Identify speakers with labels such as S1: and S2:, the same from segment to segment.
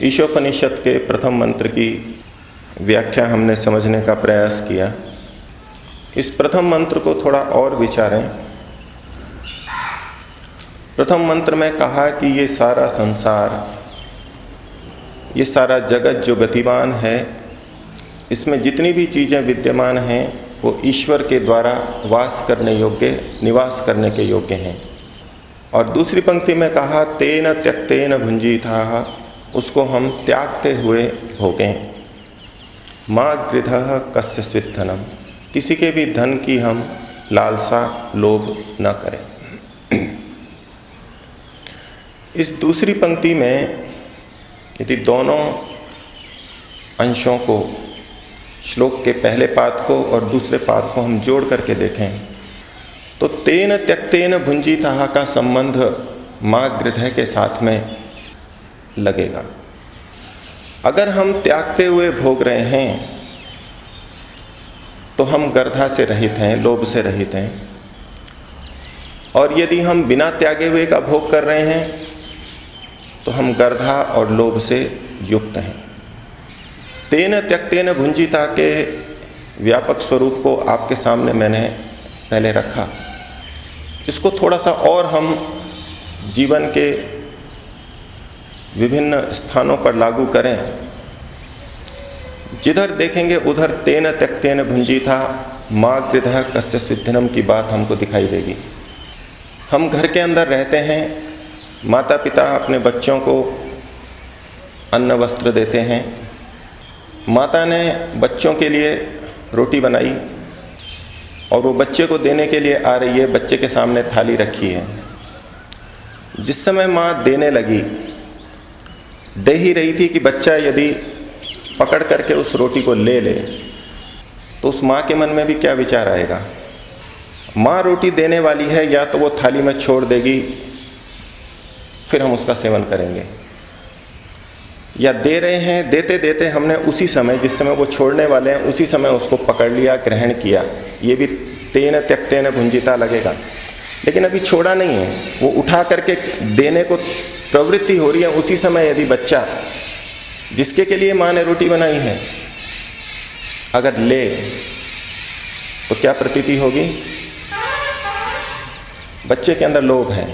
S1: ईशोपनिषद के प्रथम मंत्र की व्याख्या हमने समझने का प्रयास किया। इस प्रथम मंत्र को थोड़ा और विचारें। प्रथम मंत्र में कहा कि ये सारा संसार, ये सारा जगत जो गतिमान है, इसमें जितनी भी चीजें विद्यमान हैं वो ईश्वर के द्वारा वास करने योग्य, निवास करने के योग्य हैं। और दूसरी पंक्ति में कहा तेन त्यक्तेन भुंजीताः, उसको हम त्यागते हुए भोगें। मां गृधः कस्यचित् धनम, किसी के भी धन की हम लालसा लोभ न करें। इस दूसरी पंक्ति में यदि दोनों अंशों को, श्लोक के पहले पाद को और दूसरे पाद को हम जोड़ करके देखें तो तेन त्यक्तेन भुंजीताः का संबंध मां गृधः के साथ में लगेगा। अगर हम त्यागते हुए भोग रहे हैं तो हम गर्धा से रहित हैं, लोभ से रहित हैं। और यदि हम बिना त्यागे हुए का भोग कर रहे हैं तो हम गर्धा और लोभ से युक्त हैं। तेन त्यक्तेन भुंजीता के व्यापक स्वरूप को आपके सामने मैंने पहले रखा। इसको थोड़ा सा और हम जीवन के विभिन्न स्थानों पर लागू करें। जिधर देखेंगे उधर तेन त्यक्तेन भुंजीता मां गृधः कस्यचित् धनम की बात हमको दिखाई देगी। हम घर के अंदर रहते हैं, माता पिता अपने बच्चों को अन्न वस्त्र देते हैं। माता ने बच्चों के लिए रोटी बनाई और वो बच्चे को देने के लिए आ रही है, बच्चे के सामने थाली रखी है। जिस समय मां देने लगी, दे ही रही थी कि बच्चा यदि पकड़ करके उस रोटी को ले ले तो उस मां के मन में भी क्या विचार आएगा। मां रोटी देने वाली है, या तो वो थाली में छोड़ देगी, फिर हम उसका सेवन करेंगे, या दे रहे हैं, देते देते हमने उसी समय, जिस समय वो छोड़ने वाले हैं उसी समय उसको पकड़ लिया, ग्रहण किया। ये भी तेन त्यक्तेन भुंजीता लगेगा। लेकिन अभी छोड़ा नहीं है, वो उठा करके देने को प्रवृत्ति हो रही है। उसी समय यदि बच्चा, जिसके के लिए मां ने रोटी बनाई है, अगर ले तो क्या प्रतीति होगी? बच्चे के अंदर लोभ है,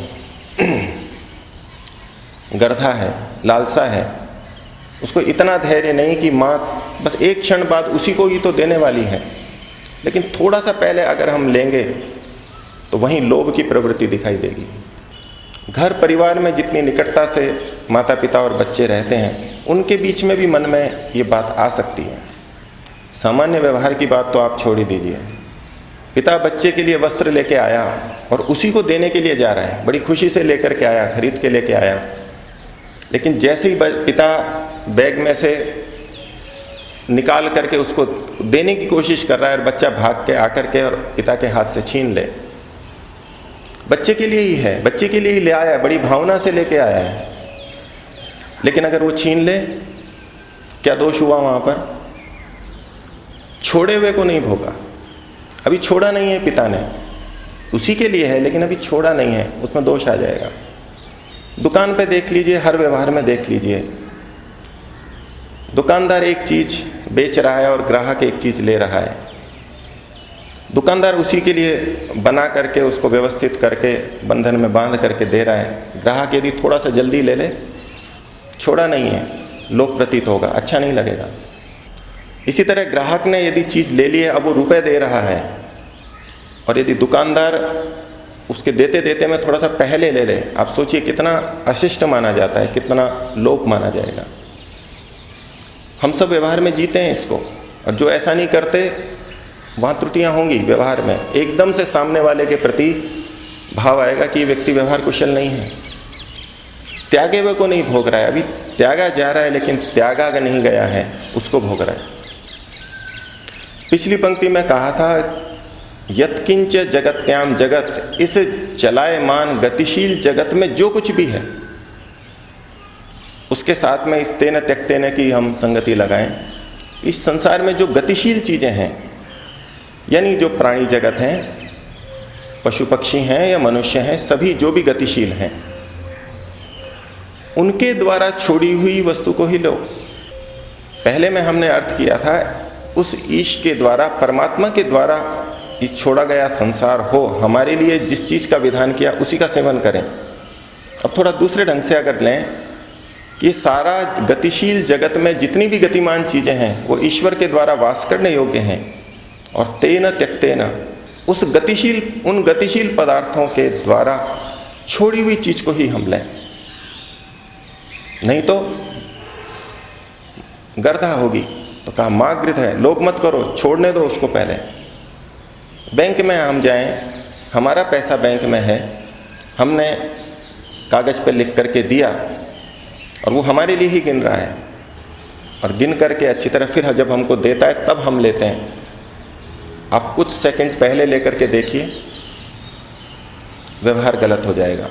S1: गर्धा है, लालसा है। उसको इतना धैर्य नहीं कि मां बस एक क्षण बाद उसी को ही तो देने वाली है, लेकिन थोड़ा सा पहले अगर हम लेंगे तो वहीं लोभ की प्रवृत्ति दिखाई देगी। घर परिवार में जितनी निकटता से माता पिता और बच्चे रहते हैं, उनके बीच में भी मन में ये बात आ सकती है। सामान्य व्यवहार की बात तो आप छोड़ ही दीजिए। पिता बच्चे के लिए वस्त्र लेके आया और उसी को देने के लिए जा रहा है, बड़ी खुशी से लेकर के आया, खरीद के लेके आया। लेकिन जैसे ही पिता बैग में से निकाल करके उसको देने की कोशिश कर रहा है और बच्चा भाग के आकर के और पिता के हाथ से छीन ले, बच्चे के लिए ही है, बच्चे के लिए ही ले आया, बड़ी भावना से लेके आया है। लेकिन अगर वो छीन ले, क्या दोष हुआ वहां पर? छोड़े हुए को नहीं भोगा। अभी छोड़ा नहीं है पिता ने, उसी के लिए है, लेकिन अभी छोड़ा नहीं है, उसमें दोष आ जाएगा। दुकान पे देख लीजिए, हर व्यवहार में देख लीजिए, दुकानदार एक चीज बेच रहा है और ग्राहक एक चीज ले रहा है। दुकानदार उसी के लिए बना करके, उसको व्यवस्थित करके, बंधन में बांध करके दे रहा है। ग्राहक यदि थोड़ा सा जल्दी ले ले, छोड़ा नहीं है, लोभ प्रतीत होगा, अच्छा नहीं लगेगा। इसी तरह ग्राहक ने यदि चीज ले ली है, अब वो रुपए दे रहा है, और यदि दुकानदार उसके देते देते में थोड़ा सा पहले ले ले, आप सोचिए कितना अशिष्ट माना जाता है, कितना लोभ माना जाएगा। हम सब व्यवहार में जीते हैं इसको, और जो ऐसा नहीं करते वहां त्रुटियां होंगी व्यवहार में। एकदम से सामने वाले के प्रति भाव आएगा कि ये व्यक्ति व्यवहार कुशल नहीं है, त्यागे हुए को नहीं भोग रहा है। अभी त्यागा जा रहा है, लेकिन त्यागा नहीं गया है, उसको भोग रहा है। पिछली पंक्ति में कहा था यत्किंच जगत्याम जगत, इस चलायमान गतिशील जगत में जो कुछ भी है उसके साथ में इस तेन त्यक्तेन की हम संगति लगाएं। इस संसार में जो गतिशील चीजें हैं, यानी जो प्राणी जगत हैं, पशु पक्षी हैं या मनुष्य हैं, सभी जो भी गतिशील हैं, उनके द्वारा छोड़ी हुई वस्तु को ही लो। पहले में हमने अर्थ किया था उस ईश के द्वारा, परमात्मा के द्वारा ये छोड़ा गया संसार हो, हमारे लिए जिस चीज का विधान किया उसी का सेवन करें। अब थोड़ा दूसरे ढंग से अगर लें कि सारा गतिशील जगत में जितनी भी गतिमान चीजें हैं वो ईश्वर के द्वारा वास करने योग्य हैं, और तेन त्यक्तेन, उन गतिशील पदार्थों के द्वारा छोड़ी हुई चीज को ही हम लें, नहीं तो गर्धा होगी। तो कहा मां गृध है, लोभ मत करो, छोड़ने दो उसको। पहले बैंक में हम जाएं, हमारा पैसा बैंक में है, हमने कागज पर लिख करके दिया और वो हमारे लिए ही गिन रहा है, और गिन करके अच्छी तरह फिर जब हमको देता है तब हम लेते हैं। आप कुछ सेकंड पहले लेकर के देखिए, व्यवहार गलत हो जाएगा।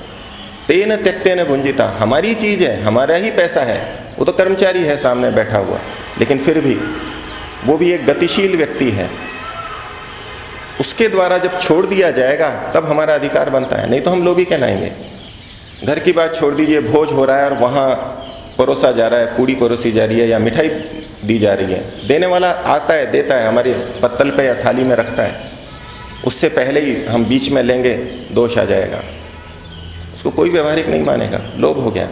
S1: तेन त्यक्तेन भुंजिता, हमारी चीज है, हमारा ही पैसा है, वो तो कर्मचारी है सामने बैठा हुआ, लेकिन फिर भी वो भी एक गतिशील व्यक्ति है। उसके द्वारा जब छोड़ दिया जाएगा तब हमारा अधिकार बनता है, नहीं तो हम लोभी कहलाएंगे। घर की बात छोड़ दीजिए, भोज हो रहा है और वहां परोसा जा रहा है, पूड़ी परोसी जा रही है या मिठाई दी जा रही है, देने वाला आता है, देता है, हमारे पत्तल पे या थाली में रखता है, उससे पहले ही हम बीच में लेंगे, दोष आ जाएगा। उसको कोई व्यवहारिक नहीं मानेगा, लोभ हो गया।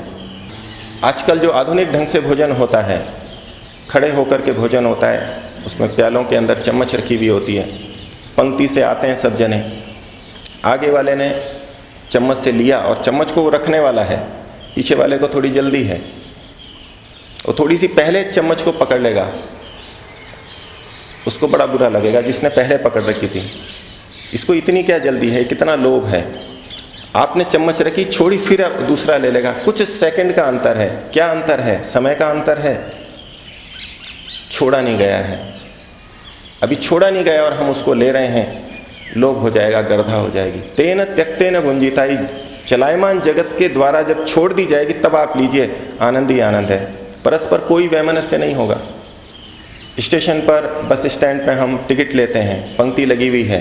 S1: आजकल जो आधुनिक ढंग से भोजन होता है, खड़े होकर के भोजन होता है, उसमें प्यालों के अंदर चम्मच रखी हुई होती है, पंक्ति से आते हैं सब जने, आगे वाले ने चम्मच से लिया और चम्मच को वो रखने वाला है, पीछे वाले को थोड़ी जल्दी है, वो थोड़ी सी पहले चम्मच को पकड़ लेगा, उसको बड़ा बुरा लगेगा जिसने पहले पकड़ रखी थी। इसको इतनी क्या जल्दी है, कितना लोभ है। आपने चम्मच रखी, छोड़ी, फिर दूसरा ले लेगा। कुछ सेकंड का अंतर है। क्या अंतर है? समय का अंतर है, छोड़ा नहीं गया है, अभी छोड़ा नहीं गया और हम उसको ले रहे हैं, लोभ हो जाएगा, गर्धा हो जाएगी। तेन त्यक्तेन भुंजिता, चलायमान जगत के द्वारा जब छोड़ दी जाएगी तब आप लीजिए, आनंद ही आनंद है। परस्पर कोई वैमनस्य नहीं होगा। स्टेशन पर, बस स्टैंड पे हम टिकट लेते हैं, पंक्ति लगी हुई है।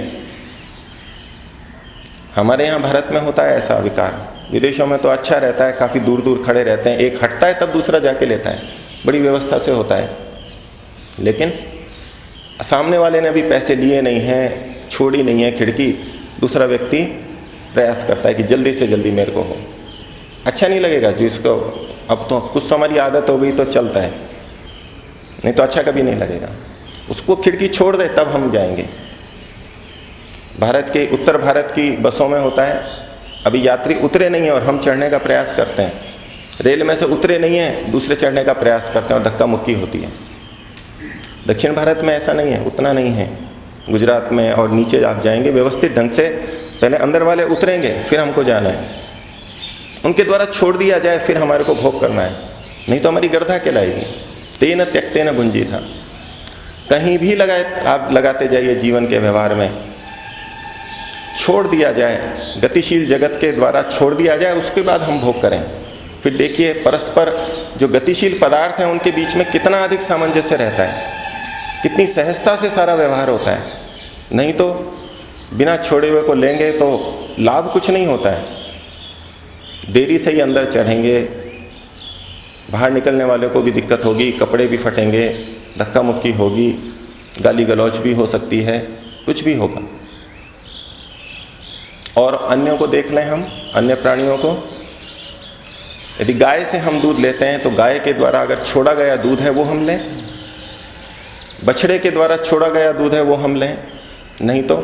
S1: हमारे यहां भारत में होता है ऐसा विकार, विदेशों में तो अच्छा रहता है, काफी दूर दूर खड़े रहते हैं, एक हटता है तब दूसरा जाके लेता है, बड़ी व्यवस्था से होता है। लेकिन सामने वाले ने भी पैसे लिए नहीं हैं, छोड़ी नहीं है खिड़की, दूसरा व्यक्ति प्रयास करता है कि जल्दी से जल्दी मेरे को हो। अच्छा नहीं लगेगा जिसको, अब तो कुछ हमारी आदत हो गई तो चलता है, नहीं तो अच्छा कभी नहीं लगेगा। उसको खिड़की छोड़ दे तब हम जाएंगे। भारत के, उत्तर भारत की बसों में होता है, अभी यात्री उतरे नहीं है और हम चढ़ने का प्रयास करते हैं, रेल में से उतरे नहीं है, दूसरे चढ़ने का प्रयास करते हैं और धक्का मुक्की होती है। दक्षिण भारत में ऐसा नहीं है, उतना नहीं है। गुजरात में और नीचे आप जाएंगे, व्यवस्थित ढंग से पहले अंदर वाले उतरेंगे, फिर हमको जाना है। उनके द्वारा छोड़ दिया जाए, फिर हमारे को भोग करना है, नहीं तो हमारी गर्धा कहलाएगी। तेन त्यक्तेन भुंजिता, कहीं भी आप लगाते जाइए जीवन के व्यवहार में, छोड़ दिया जाए, गतिशील जगत के द्वारा छोड़ दिया जाए, उसके बाद हम भोग करें। फिर देखिए परस्पर जो गतिशील पदार्थ हैं उनके बीच में कितना अधिक सामंजस्य रहता है, कितनी सहजता से सारा व्यवहार होता है। नहीं तो बिना छोड़े हुए को लेंगे तो लाभ कुछ नहीं होता है, देरी से ही अंदर चढ़ेंगे, बाहर निकलने वाले को भी दिक्कत होगी, कपड़े भी फटेंगे, धक्का मुक्की होगी, गाली गलौज भी हो सकती है, कुछ भी होगा। और अन्यों को देख लें हम, अन्य प्राणियों को, यदि गाय से हम दूध लेते हैं तो गाय के द्वारा अगर छोड़ा गया दूध है वो हम लें, बछड़े के द्वारा छोड़ा गया दूध है वो हम लें, नहीं तो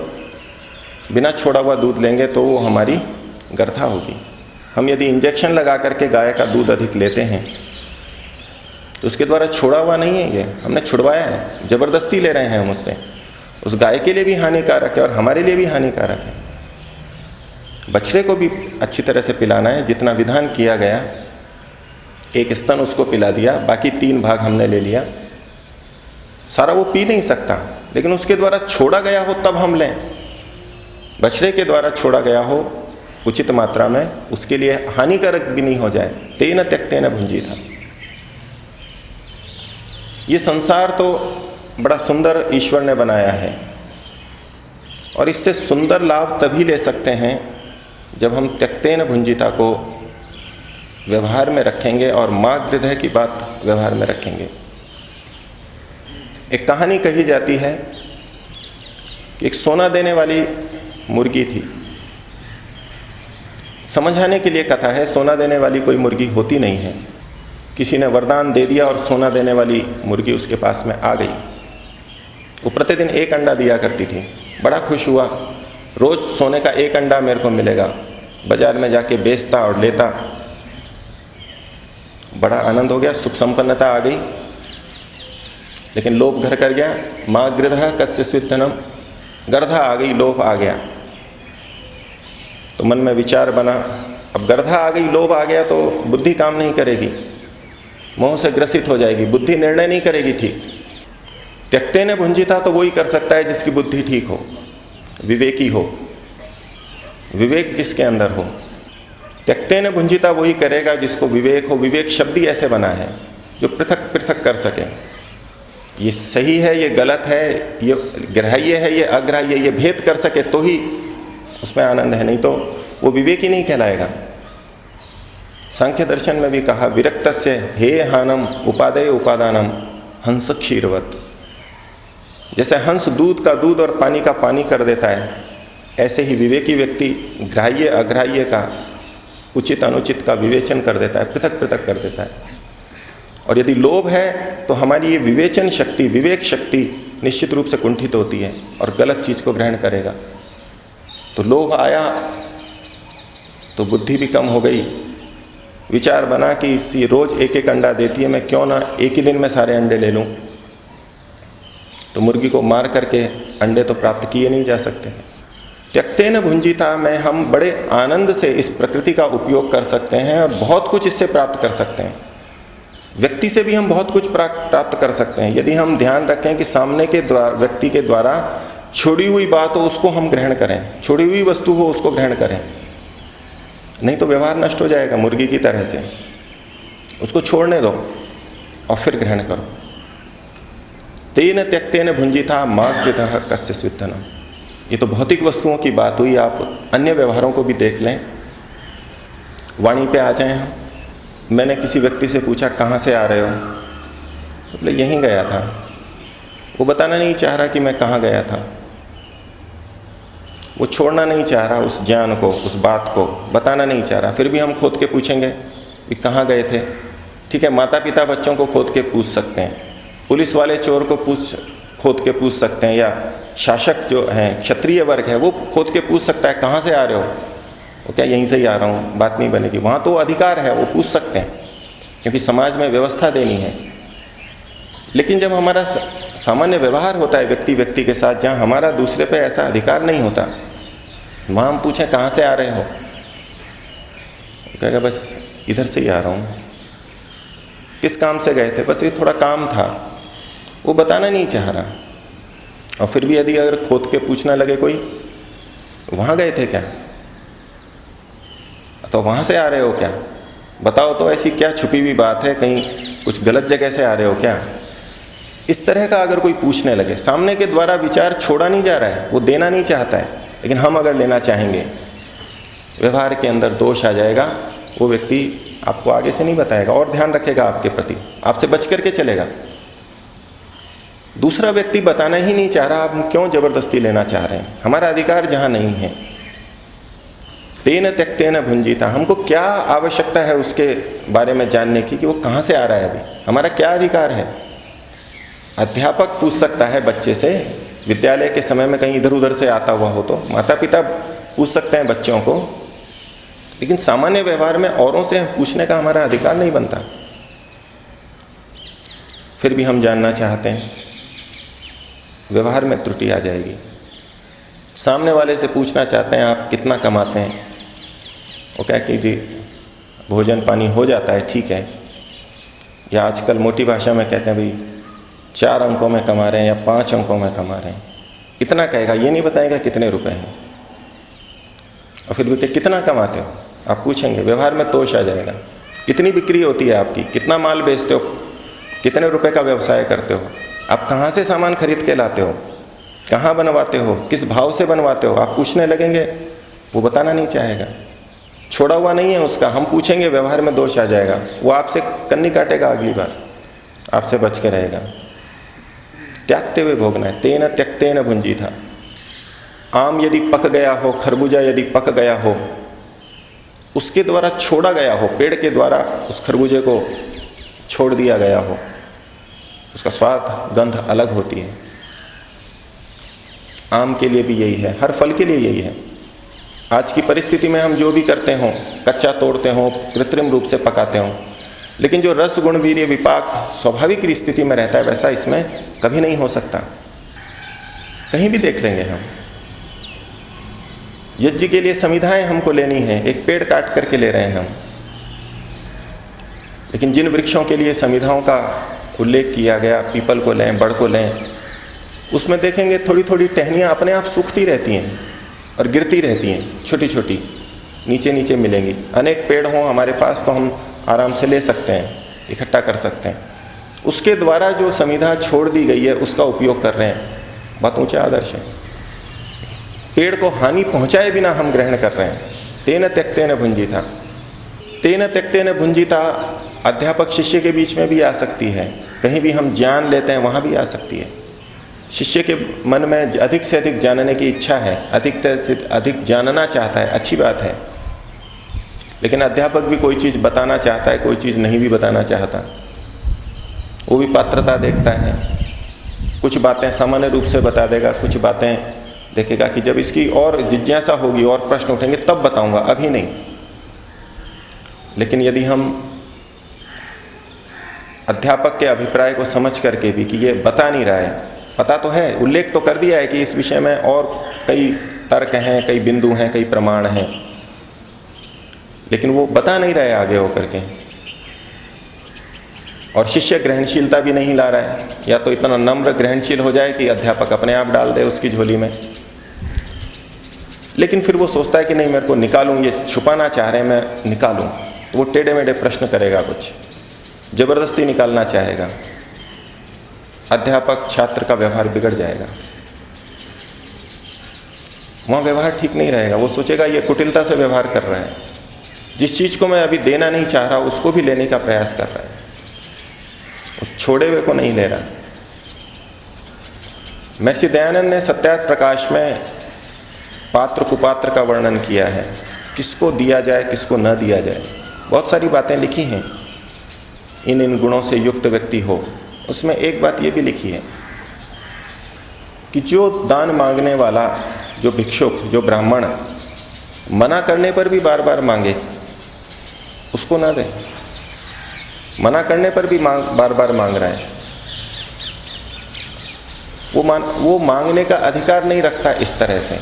S1: बिना छोड़ा हुआ दूध लेंगे तो वो हमारी गर्धा होगी। हम यदि इंजेक्शन लगा करके गाय का दूध अधिक लेते हैं तो उसके द्वारा छोड़ा हुआ नहीं है, ये हमने छुड़वाया है, जबरदस्ती ले रहे हैं हम उससे। उस गाय के लिए भी हानिकारक है और हमारे लिए भी हानिकारक है। बछड़े को भी अच्छी तरह से पिलाना है, जितना विधान किया गया, एक स्तन उसको पिला दिया, बाकी 3 भाग हमने ले लिया। सारा वो पी नहीं सकता, लेकिन उसके द्वारा छोड़ा गया हो तब हम लें। बछड़े के द्वारा छोड़ा गया हो उचित मात्रा में, उसके लिए हानिकारक भी नहीं हो जाए। तेन त्यक्तेन भुंजिता। ये संसार तो बड़ा सुंदर ईश्वर ने बनाया है और इससे सुंदर लाभ तभी ले सकते हैं जब हम त्यक्तेन भुंजिता को व्यवहार में रखेंगे और मां हृदय की बात व्यवहार में रखेंगे। एक कहानी कही जाती है कि एक सोना देने वाली मुर्गी थी। समझाने के लिए कथा है, सोना देने वाली कोई मुर्गी होती नहीं है। किसी ने वरदान दे दिया और सोना देने वाली मुर्गी उसके पास में आ गई। वो प्रतिदिन एक अंडा दिया करती थी। बड़ा खुश हुआ, रोज सोने का एक अंडा मेरे को मिलेगा। बाजार में जाके बेचता और लेता। बड़ा आनंद हो गया, सुख संपन्नता आ गई। लेकिन लोभ घर कर गया। मां गृधः कस्य स्विद्धनम, गर्धा आ गई, लोभ आ गया। तो मन में विचार बना, अब गर्धा आ गई, लोभ आ गया तो बुद्धि काम नहीं करेगी, मोह से ग्रसित हो जाएगी, बुद्धि निर्णय नहीं करेगी ठीक। त्यक्तेन भुंजिता तो वही कर सकता है जिसकी बुद्धि ठीक हो, विवेकी हो, विवेक जिसके अंदर हो। त्यक्तेन भुंजिता वही करेगा जिसको विवेक हो। विवेक शब्द ही ऐसे बना है जो पृथक पृथक कर सके। ये सही है, ये गलत है, ये ग्राह्य है, ये अग्राह्य, ये भेद कर सके तो ही उसमें आनंद है, नहीं तो वो विवेक ही नहीं कहलाएगा। सांख्य दर्शन में भी कहा, विरक्तस्य हे हानम उपादेय उपादानम हंस क्षीरवत। जैसे हंस दूध का दूध और पानी का पानी कर देता है, ऐसे ही विवेकी व्यक्ति ग्राह्य अग्राह्य का, उचित अनुचित का विवेचन कर देता है, पृथक पृथक कर देता है। और यदि लोभ है तो हमारी ये विवेचन शक्ति, विवेक शक्ति निश्चित रूप से कुंठित होती है और गलत चीज को ग्रहण करेगा। तो लोभ आया तो बुद्धि भी कम हो गई। विचार बना कि इसी रोज एक एक अंडा देती है, मैं क्यों ना एक ही दिन में सारे अंडे ले लूं। तो मुर्गी को मार करके अंडे तो प्राप्त किए नहीं जा सकते। त्यक्तेन भुंजिता में हम बड़े आनंद से इस प्रकृति का उपयोग कर सकते हैं और बहुत कुछ इससे प्राप्त कर सकते हैं। व्यक्ति से भी हम बहुत कुछ प्राप्त कर सकते हैं यदि हम ध्यान रखें कि सामने के व्यक्ति के द्वारा छोड़ी हुई बात हो उसको हम ग्रहण करें, छोड़ी हुई वस्तु हो उसको ग्रहण करें। नहीं तो व्यवहार नष्ट हो जाएगा मुर्गी की तरह से। उसको छोड़ने दो और फिर ग्रहण करो। तेन त्यक्तेन भुंजिता मां कृतः कस्य स्विद्धनम। ये तो भौतिक वस्तुओं की बात हुई, आप अन्य व्यवहारों को भी देख लें। वाणी पे आ जाएं हम। मैंने किसी व्यक्ति से पूछा, कहां से आ रहे हो? तो बोले यहीं गया था। वो बताना नहीं चाह रहा कि मैं कहां गया था। वो छोड़ना नहीं चाह रहा उस ज्ञान को, उस बात को बताना नहीं चाह रहा। फिर भी हम खोद के पूछेंगे कि कहां गए थे। ठीक है, माता पिता बच्चों को खोद के पूछ सकते हैं, पुलिस वाले चोर को खोद के पूछ सकते हैं, या शासक जो है क्षत्रिय वर्ग है वो खोद के पूछ सकता है कहां से आ रहे हो। वो क्या यहीं से ही आ रहा हूं, बात नहीं बनेगी। वहां तो अधिकार है, वो पूछ सकते हैं क्योंकि समाज में व्यवस्था देनी है। लेकिन जब हमारा सामान्य व्यवहार होता है व्यक्ति व्यक्ति के साथ, जहां हमारा दूसरे पे ऐसा अधिकार नहीं होता, वहां हम पूछें कहां से आ रहे हो, कहेगा बस इधर से ही आ रहा हूं। किस काम से गए थे? बस ये थोड़ा काम था। वो बताना नहीं चाह रहा। और फिर भी यदि अगर खोद के पूछना लगे कोई, वहां गए थे क्या, तो वहां से आ रहे हो क्या, बताओ तो ऐसी क्या छुपी हुई बात है, कहीं कुछ गलत जगह से आ रहे हो क्या। इस तरह का अगर कोई पूछने लगे, सामने के द्वारा विचार छोड़ा नहीं जा रहा है, वो देना नहीं चाहता है, लेकिन हम अगर लेना चाहेंगे, व्यवहार के अंदर दोष आ जाएगा। वो व्यक्ति आपको आगे से नहीं बताएगा और ध्यान रखेगा आपके प्रति, आपसे बच करके चलेगा। दूसरा व्यक्ति बताना ही नहीं चाह रहा, आप क्यों जबरदस्ती लेना चाह रहे हैं? हमारा अधिकार जहां नहीं है। तेन त्यक्तेन भुंजिता, हमको क्या आवश्यकता है उसके बारे में जानने की कि वो कहां से आ रहा है, अभी हमारा क्या अधिकार है। अध्यापक पूछ सकता है बच्चे से, विद्यालय के समय में कहीं इधर उधर से आता हुआ हो तो माता पिता पूछ सकते हैं बच्चों को, लेकिन सामान्य व्यवहार में औरों से पूछने का हमारा अधिकार नहीं बनता। फिर भी हम जानना चाहते हैं, व्यवहार में त्रुटि आ जाएगी। सामने वाले से पूछना चाहते हैं आप कितना कमाते हैं, वो क्या कि जी भोजन पानी हो जाता है, ठीक है। या आजकल मोटी भाषा में कहते हैं भाई 4 अंकों में कमा रहे हैं या 5 अंकों में कमा रहे हैं। कितना कहेगा, ये नहीं बताएगा कितने रुपए हैं। और फिर भी कितना कमाते हो आप पूछेंगे, व्यवहार में तोष आ जाएगा। कितनी बिक्री होती है आपकी, कितना माल बेचते हो, कितने रुपए का व्यवसाय करते हो, आप कहां से सामान खरीद के लाते हो। कहां बनवाते हो, किस भाव से बनवाते हो, आप पूछने लगेंगे, वो बताना नहीं चाहेगा। छोड़ा हुआ नहीं है उसका, हम पूछेंगे व्यवहार में दोष आ जाएगा, वो आपसे कन्नी काटेगा, अगली बार आपसे बच के रहेगा। त्यागते हुए भोगना है। तेन त्यक्तेन भुंजी था। आम यदि पक गया हो, खरबूजा यदि पक गया हो, उसके द्वारा छोड़ा गया हो, पेड़ के द्वारा उस खरबूजे को छोड़ दिया गया हो, उसका स्वाद गंध अलग होती है। आम के लिए भी यही है, हर फल के लिए यही है। आज की परिस्थिति में हम जो भी करते हो, कच्चा तोड़ते हो, कृत्रिम रूप से पकाते हो, लेकिन जो रस गुण वीर्य विपाक स्वाभाविक स्थिति में रहता है, वैसा इसमें कभी नहीं हो सकता। कहीं भी देख लेंगे हम, यज्ञ के लिए समिधाएं हमको लेनी है, एक पेड़ काट करके ले रहे हैं हम, लेकिन जिन वृक्षों के लिए समिधाओं का उल्लेख किया गया, पीपल को लें, बड़ को लें, उसमें देखेंगे थोड़ी थोड़ी टहनियां अपने आप सूखती रहती हैं और गिरती रहती हैं, छोटी छोटी नीचे नीचे मिलेंगी। अनेक पेड़ हों हमारे पास तो हम आराम से ले सकते हैं, इकट्ठा कर सकते हैं। उसके द्वारा जो समिधा छोड़ दी गई है उसका उपयोग कर रहे हैं, बहुत ऊंचा आदर्श है। पेड़ को हानि पहुंचाए बिना हम ग्रहण कर रहे हैं। तेन त्यक्तेन भुंजीता। तेन त्यक्तेन भुंजीता अध्यापक शिष्य के बीच में भी आ सकती है, कहीं भी हम ज्ञान लेते हैं वहां भी आ सकती है। शिष्य के मन में अधिक से अधिक जानने की इच्छा है, अधिक से अधिक जानना चाहता है, अच्छी बात है, लेकिन अध्यापक भी कोई चीज बताना चाहता है, कोई चीज नहीं भी बताना चाहता। वो भी पात्रता देखता है, कुछ बातें सामान्य रूप से बता देगा, कुछ बातें देखेगा कि जब इसकी और जिज्ञासा होगी और प्रश्न उठेंगे तब बताऊंगा, अभी नहीं। लेकिन यदि हम अध्यापक के अभिप्राय को समझ करके भी कि ये बता नहीं रहा है, पता तो है, उल्लेख तो कर दिया है कि इस विषय में और कई तर्क हैं, कई बिंदु हैं, कई प्रमाण हैं, लेकिन वो बता नहीं रहे आगे होकर के, और शिष्य ग्रहणशीलता भी नहीं ला रहा है, या तो इतना नम्र ग्रहणशील हो जाए कि अध्यापक अपने आप डाल दे उसकी झोली में, लेकिन फिर वो सोचता है कि नहीं मेरे को निकालूं, ये छुपाना चाह रहे हैं, मैं निकालूं, वो टेढ़े मेढ़े प्रश्न करेगा, कुछ जबरदस्ती निकालना चाहेगा। अध्यापक छात्र का व्यवहार बिगड़ जाएगा, वहां व्यवहार ठीक नहीं रहेगा। वो सोचेगा ये कुटिलता से व्यवहार कर रहा है, जिस चीज को मैं अभी देना नहीं चाह रहा उसको भी लेने का प्रयास कर रहा है, छोड़े हुए को नहीं ले रहा। महर्षि दयानंद ने सत्यार्थ प्रकाश में पात्र कुपात्र का वर्णन किया है, किसको दिया जाए किसको न दिया जाए, बहुत सारी बातें लिखी हैं। इन गुणों से युक्त व्यक्ति हो, उसमें एक बात यह भी लिखी है कि जो दान मांगने वाला, जो भिक्षुक, जो ब्राह्मण मना करने पर भी बार बार मांगे, उसको ना दे। मना करने पर भी बार बार मांग रहा है, वो मांगने का अधिकार नहीं रखता इस तरह से।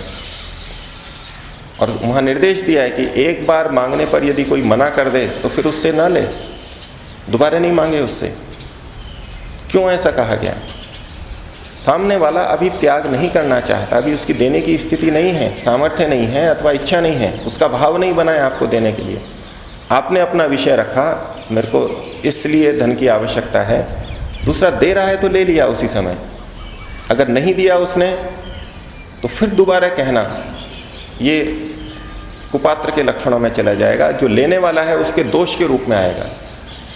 S1: और वहां निर्देश दिया है कि एक बार मांगने पर यदि कोई मना कर दे तो फिर उससे ना ले, दोबारा नहीं मांगे उससे। क्यों ऐसा कहा गया? सामने वाला अभी त्याग नहीं करना चाहता, अभी उसकी देने की स्थिति नहीं है, सामर्थ्य नहीं है, अथवा इच्छा नहीं है, उसका भाव नहीं बना है आपको देने के लिए। आपने अपना विषय रखा, मेरे को इसलिए धन की आवश्यकता है, दूसरा दे रहा है तो ले लिया उसी समय। अगर नहीं दिया उसने तो फिर दोबारा कहना, ये कुपात्र के लक्षणों में चला जाएगा। जो लेने वाला है उसके दोष के रूप में आएगा।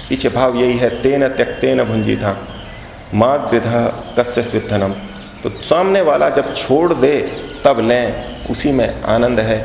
S1: पीछे भाव यही है, तेन त्यक्तेन भुंजीता मां गृधः कस्य स्विद्धनम। तो सामने वाला जब छोड़ दे तब लें, उसी में आनंद है।